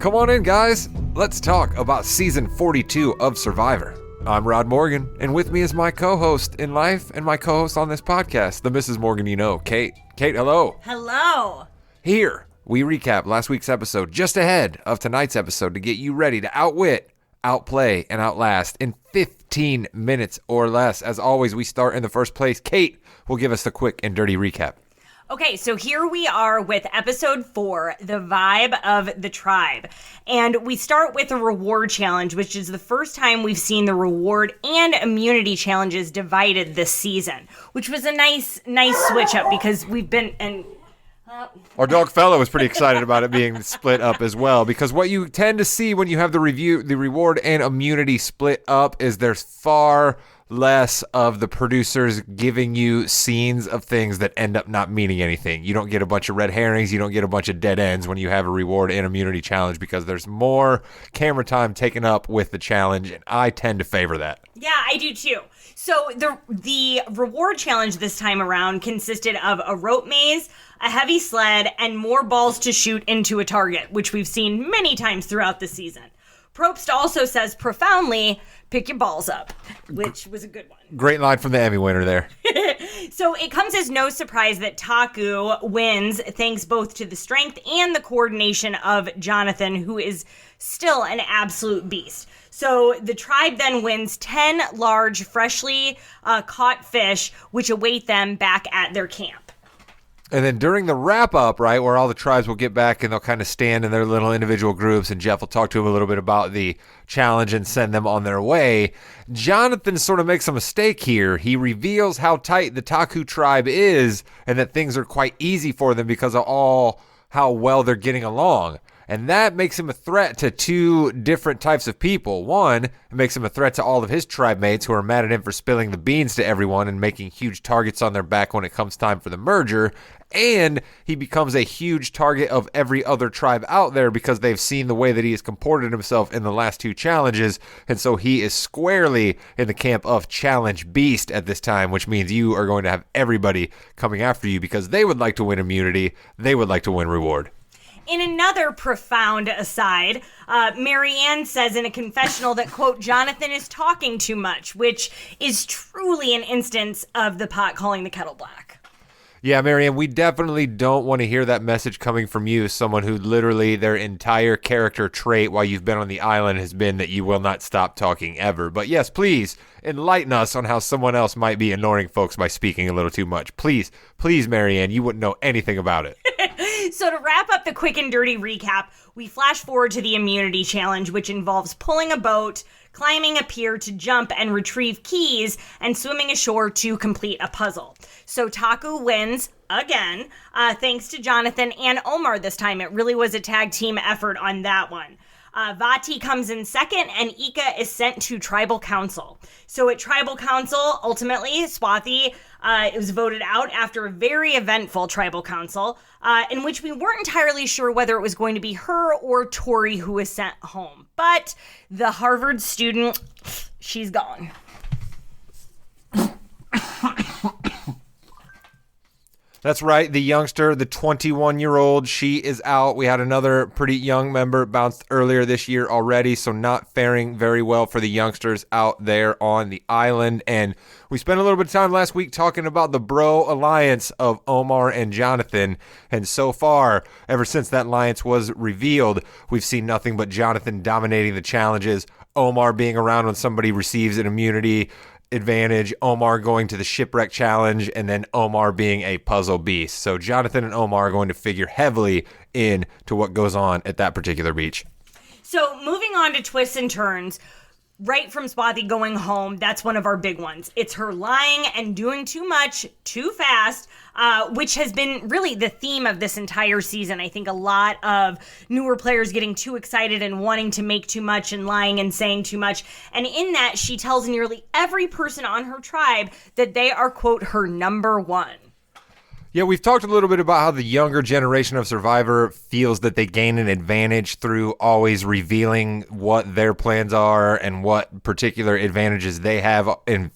Come on in, guys. Let's talk about season 42 of Survivor. I'm Rod Morgan, and with me is my co-host in life and my co-host on this podcast, the Mrs. Morgan you know, Kate. Kate, hello. Hello. Here, we recap last week's episode just ahead of tonight's episode to get you ready to outwit, outplay, and outlast in 15 minutes or less. As always, we start in the first place. Kate will give us the quick and dirty recap. Okay, so here we are with episode 4, The Vibe of the Tribe. And we start with a reward challenge, which is the first time we've seen the reward and immunity challenges divided this season, which was a nice switch up because we've been... Our dog Fellow was pretty excited about it being split up as well, because what you tend to see when you have the reward and immunity split up is there's far less of the producers giving you scenes of things that end up not meaning anything. You don't get a bunch of red herrings. You don't get a bunch of dead ends when you have a reward and immunity challenge because there's more camera time taken up with the challenge, and I tend to favor that. Yeah, I do too. So the reward challenge this time around consisted of a rope maze, a heavy sled, and more balls to shoot into a target, which we've seen many times throughout the season. Probst also says profoundly, pick your balls up, which was a good one. Great line from the Emmy winner there. So it comes as no surprise that Taku wins thanks both to the strength and the coordination of Jonathan, who is still an absolute beast. So the tribe then wins 10 large, freshly caught fish, which await them back at their camp. And then during the wrap-up, right, where all the tribes will get back and they'll kind of stand in their little individual groups, and Jeff will talk to them a little bit about the challenge and send them on their way, Jonathan sort of makes a mistake here. He reveals how tight the Taku tribe is and that things are quite easy for them because of how well they're getting along. And that makes him a threat to two different types of people. One, it makes him a threat to all of his tribe mates who are mad at him for spilling the beans to everyone and making huge targets on their back when it comes time for the merger. And he becomes a huge target of every other tribe out there because they've seen the way that he has comported himself in the last two challenges. And so he is squarely in the camp of Challenge Beast at this time, which means you are going to have everybody coming after you because they would like to win immunity. They would like to win reward. In another profound aside, Marianne says in a confessional that, quote, Jonathan is talking too much, which is truly an instance of the pot calling the kettle black. Yeah, Marianne, we definitely don't want to hear that message coming from you, someone who literally their entire character trait while you've been on the island has been that you will not stop talking ever. But yes, please enlighten us on how someone else might be annoying folks by speaking a little too much. Please, Marianne, you wouldn't know anything about it. So to wrap up the quick and dirty recap, we flash forward to the immunity challenge, which involves pulling a boat, climbing a pier to jump and retrieve keys, and swimming ashore to complete a puzzle. So Taku wins again, thanks to Jonathan and Omar this time. It really was a tag team effort on that one. Vati comes in second, and Ika is sent to Tribal Council. So at Tribal Council, ultimately, Swathi was voted out after a very eventful Tribal Council, in which we weren't entirely sure whether it was going to be her or Tori who was sent home. But the Harvard student, she's gone. That's right. The youngster, the 21-year-old, she is out. We had another pretty young member bounced earlier this year already, so not faring very well for the youngsters out there on the island. And we spent a little bit of time last week talking about the bro alliance of Omar and Jonathan. And so far, ever since that alliance was revealed, we've seen nothing but Jonathan dominating the challenges, Omar being around when somebody receives an immunity advantage, Omar going to the shipwreck challenge, and then Omar being a puzzle beast. So Jonathan and Omar are going to figure heavily into what goes on at that particular beach. So moving on to twists and turns, right from Swathi going home, that's one of our big ones. It's her lying and doing too much, too fast, which has been really the theme of this entire season. I think a lot of newer players getting too excited and wanting to make too much and lying and saying too much. And in that, she tells nearly every person on her tribe that they are, quote, her number one. Yeah, we've talked a little bit about how the younger generation of Survivor feels that they gain an advantage through always revealing what their plans are and what particular advantages they have in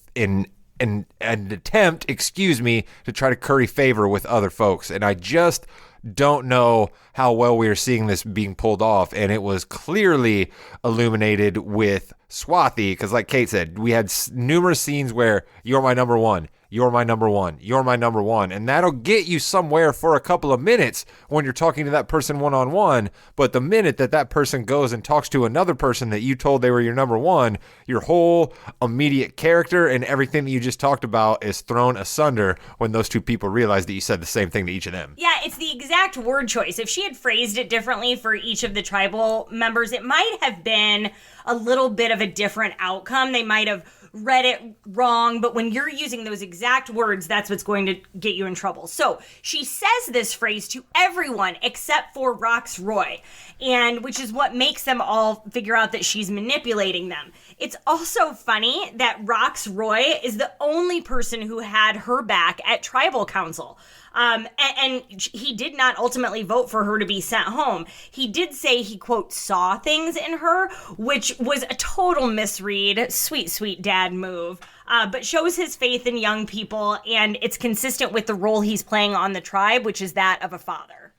an attempt, to try to curry favor with other folks. And I just don't know how well we are seeing this being pulled off. And it was clearly illuminated with Swathi, because like Kate said, we had numerous scenes where you're my number one. You're my number one. You're my number one. And that'll get you somewhere for a couple of minutes when you're talking to that person one-on-one. But the minute that person goes and talks to another person that you told they were your number one, your whole immediate character and everything that you just talked about is thrown asunder when those two people realize that you said the same thing to each of them. Yeah, it's the exact word choice. If she had phrased it differently for each of the tribal members, it might have been a little bit of a different outcome. They might have read it wrong, but when you're using those exact words, that's what's going to get you in trouble. So she says this phrase to everyone except for Rox Roy, and which is what makes them all figure out that she's manipulating them. It's also funny that Rox Roy is the only person who had her back at tribal council. And he did not ultimately vote for her to be sent home. He did say he, quote, saw things in her, which was a total misread, sweet, sweet dad move, but shows his faith in young people, and it's consistent with the role he's playing on the tribe, which is that of a father.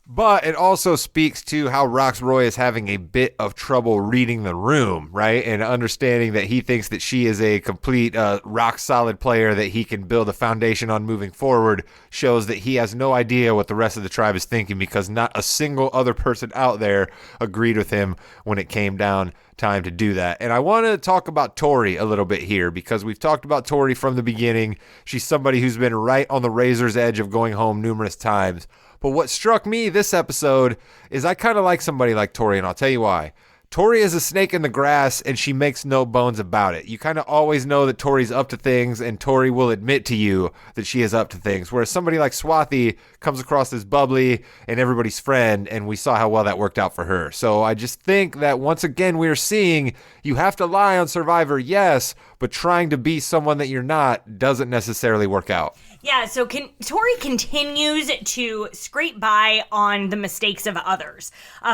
But it also speaks to how Rox Roy is having a bit of trouble reading the room, right? And understanding that he thinks that she is a complete rock-solid player that he can build a foundation on moving forward shows that he has no idea what the rest of the tribe is thinking, because not a single other person out there agreed with him when it came down time to do that. And I want to talk about Tori a little bit here, because we've talked about Tori from the beginning. She's somebody who's been right on the razor's edge of going home numerous times. But what struck me this episode is I kind of like somebody like Tori, and I'll tell you why. Tori is a snake in the grass, and she makes no bones about it. You kind of always know that Tori's up to things, and Tori will admit to you that she is up to things. Whereas somebody like Swathi comes across as bubbly and everybody's friend, and we saw how well that worked out for her. So I just think that once again we are seeing you have to lie on Survivor, yes, but trying to be someone that you're not doesn't necessarily work out. Yeah, so Tori continues to scrape by on the mistakes of others,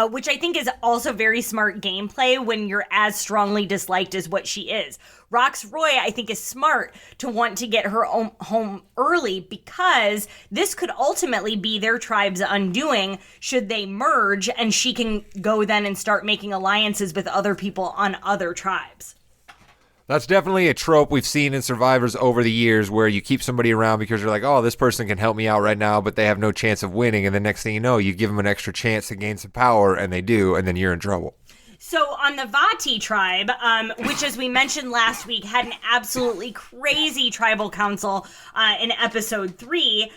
which I think is also very smart gameplay when you're as strongly disliked as what she is. Rox Roy, I think, is smart to want to get her home early, because this could ultimately be their tribe's undoing should they merge, and she can go then and start making alliances with other people on other tribes. That's definitely a trope we've seen in Survivors over the years, where you keep somebody around because you're like, oh, this person can help me out right now, but they have no chance of winning. And the next thing you know, you give them an extra chance to gain some power, and they do, and then you're in trouble. So on the Vati tribe, which, as we mentioned last week, had an absolutely crazy tribal council in episode 3,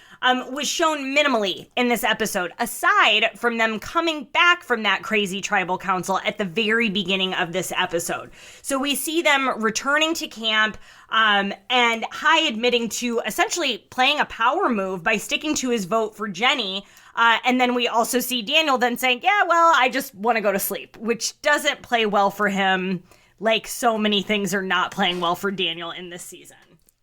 was shown minimally in this episode, aside from them coming back from that crazy tribal council at the very beginning of this episode. So we see them returning to camp, and Hai admitting to essentially playing a power move by sticking to his vote for Jenny. And then we also see Daniel then saying, yeah, well, I just want to go to sleep, which doesn't play well for him, like so many things are not playing well for Daniel in this season.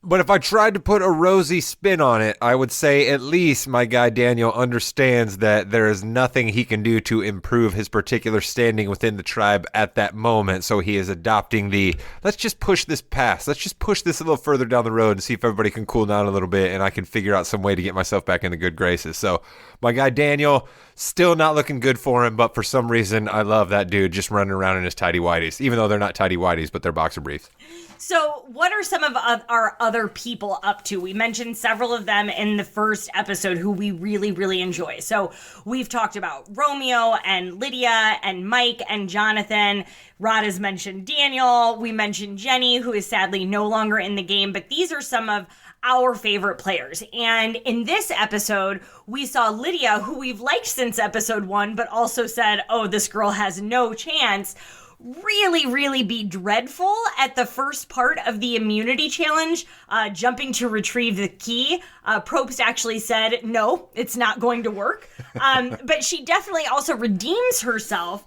But if I tried to put a rosy spin on it, I would say at least my guy Daniel understands that there is nothing he can do to improve his particular standing within the tribe at that moment. So he is adopting the, let's just push this past. Let's just push this a little further down the road and see if everybody can cool down a little bit and I can figure out some way to get myself back into good graces. So my guy Daniel, still not looking good for him, but for some reason, I love that dude just running around in his tidy whities, even though they're not tidy whities, but they're boxer briefs. So what are some of our other people up to? We mentioned several of them in the first episode who we really, really enjoy. So we've talked about Romeo and Lydia and Mike and Jonathan. Rod has mentioned Daniel. We mentioned Jenny, who is sadly no longer in the game, but these are some of our favorite players. And in this episode, we saw Lydia, who we've liked since episode 1, but also said, oh, this girl has no chance, really, really be dreadful at the first part of the immunity challenge, jumping to retrieve the key. Probst actually said, no, it's not going to work. But she definitely also redeems herself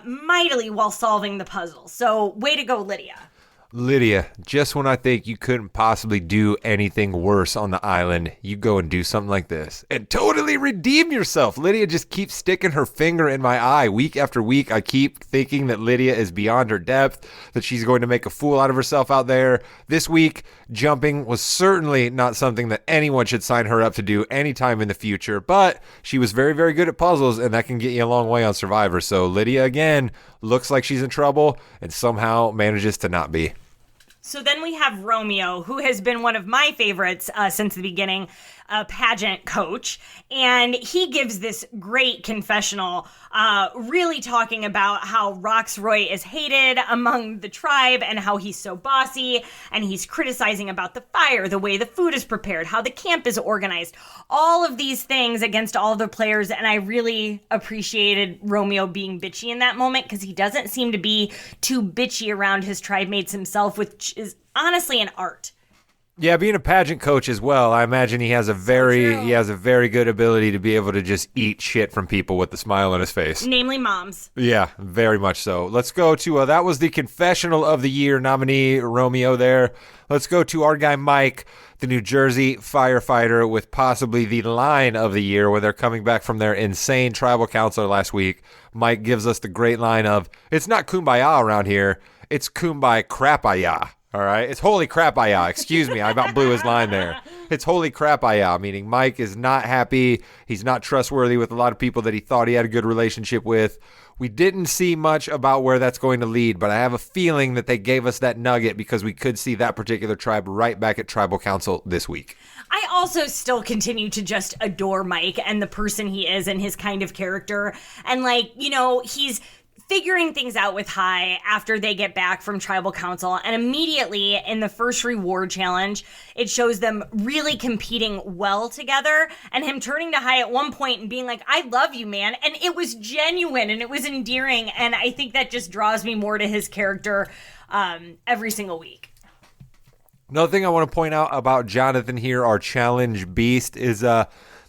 mightily while solving the puzzle. So way to go, Lydia. Lydia, just when I think you couldn't possibly do anything worse on the island, you go and do something like this and totally redeem yourself. Lydia just keeps sticking her finger in my eye week after week. I keep thinking that Lydia is beyond her depth, that she's going to make a fool out of herself out there. This week, jumping was certainly not something that anyone should sign her up to do anytime in the future, but she was very, very good at puzzles, and that can get you a long way on Survivor. So Lydia, again, looks like she's in trouble and somehow manages to not be. So then we have Romeo, who has been one of my favorites since the beginning, a pageant coach. And he gives this great confessional, really talking about how Roxroy is hated among the tribe and how he's so bossy. And he's criticizing about the fire, the way the food is prepared, how the camp is organized, all of these things against all the players. And I really appreciated Romeo being bitchy in that moment because he doesn't seem to be too bitchy around his tribe mates himself, which is honestly an art. Yeah, being a pageant coach as well, I imagine he has a very good ability to be able to just eat shit from people with a smile on his face. Namely moms. Yeah, very much so. Let's go to, that was the confessional of the year nominee, Romeo there. Let's go to our guy Mike, the New Jersey firefighter, with possibly the line of the year where they're coming back from their insane tribal council last week. Mike gives us the great line of, it's not kumbaya around here, it's kumbaya crapaya. All right, it's holy crap-aya. Excuse me, I about blew his line there. It's holy crap-aya, meaning Mike is not happy. He's not trustworthy with a lot of people that he thought he had a good relationship with. We didn't see much about where that's going to lead, but I have a feeling that they gave us that nugget because we could see that particular tribe right back at Tribal Council this week. I also still continue to just adore Mike and the person he is and his kind of character. And he's figuring things out with Hai after they get back from tribal council, and immediately in the first reward challenge, it shows them really competing well together, and him turning to Hai at one point and being like, I love you, man, and it was genuine and it was endearing, and I think that just draws me more to his character every single week. Another thing I want to point out about Jonathan here, our challenge beast, is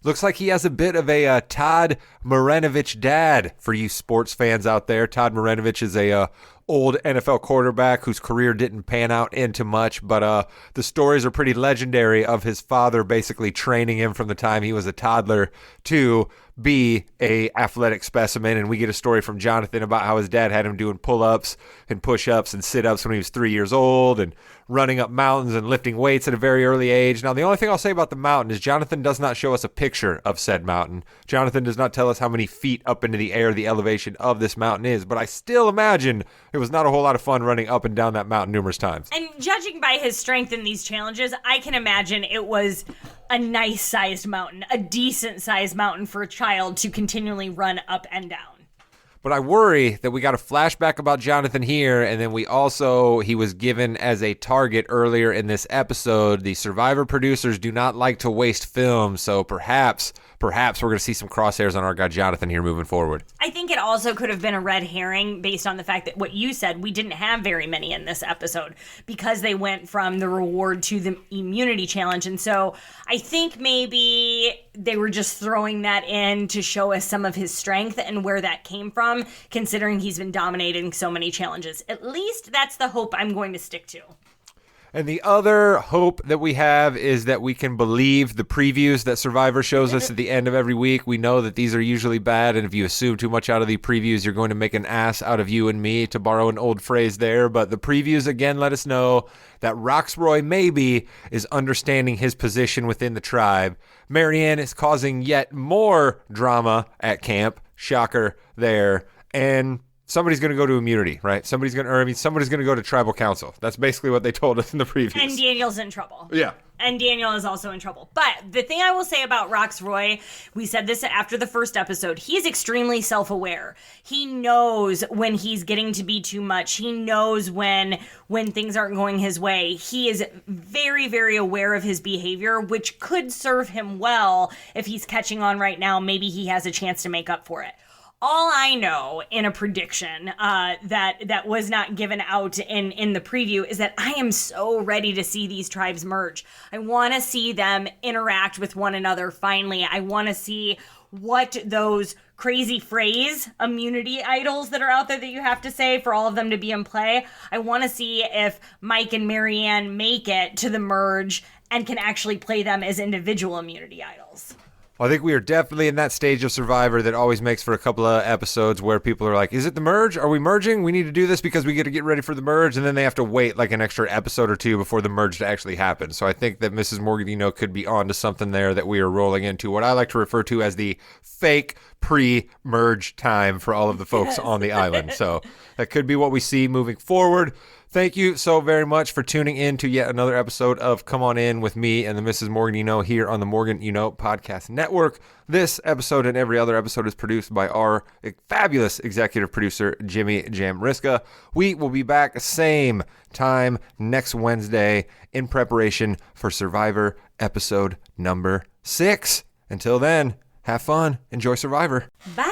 looks like he has a bit of a Todd Marinovich dad for you sports fans out there. Todd Marinovich is a old NFL quarterback whose career didn't pan out into much, but the stories are pretty legendary of his father basically training him from the time he was a toddler to be a athletic specimen. And we get a story from Jonathan about how his dad had him doing pull-ups and push-ups and sit-ups when he was 3 years old and running up mountains and lifting weights at a very early age. Now, the only thing I'll say about the mountain is Jonathan does not show us a picture of said mountain. Jonathan does not tell us how many feet up into the air the elevation of this mountain is, but I still imagine it was not a whole lot of fun running up and down that mountain numerous times. And judging by his strength in these challenges, I can imagine it was a nice-sized mountain, a decent-sized mountain for a child to continually run up and down. But I worry that we got a flashback about Jonathan here, and then he was given as a target earlier in this episode. The Survivor producers do not like to waste film, so perhaps we're going to see some crosshairs on our guy Jonathan here moving forward. I think it also could have been a red herring based on the fact that what you said, we didn't have very many in this episode because they went from the reward to the immunity challenge. And so I think maybe they were just throwing that in to show us some of his strength and where that came from, considering he's been dominating so many challenges. At least that's the hope I'm going to stick to. And the other hope that we have is that we can believe the previews that Survivor shows us at the end of every week. We know that these are usually bad, and if you assume too much out of the previews, you're going to make an ass out of you and me, to borrow an old phrase there. But the previews, again, let us know that Roxroy maybe is understanding his position within the tribe. Maryanne is causing yet more drama at camp. Shocker there. And somebody's going to go to immunity, right? Somebody's going to go to tribal council. That's basically what they told us in the previews. And Daniel's in trouble. Yeah. And Daniel is also in trouble. But the thing I will say about Roxroy, we said this after the first episode, he's extremely self-aware. He knows when he's getting to be too much. He knows when things aren't going his way. He is very, very aware of his behavior, which could serve him well if he's catching on right now. Maybe he has a chance to make up for it. All I know in a prediction that was not given out in the preview is that I am so ready to see these tribes merge. I want to see them interact with one another finally. I want to see what those crazy phrase immunity idols that are out there that you have to say for all of them to be in play. I want to see if Mike and Marianne make it to the merge and can actually play them as individual immunity idols. Well, I think we are definitely in that stage of Survivor that always makes for a couple of episodes where people are like, is it the merge? Are we merging? We need to do this because we get to get ready for the merge. And then they have to wait like an extra episode or two before the merge to actually happen. So I think that Mrs. Morgadino could be on to something there that we are rolling into what I like to refer to as the fake pre-merge time for all of the folks on the island. So that could be what we see moving forward. Thank you so very much for tuning in to yet another episode of Come On In with me and the Mrs. Morgan You Know here on the Morgan You Know Podcast Network. This episode and every other episode is produced by our fabulous executive producer, Jimmy Jamriska. We will be back same time next Wednesday in preparation for Survivor episode number 6. Until then, have fun. Enjoy Survivor. Bye.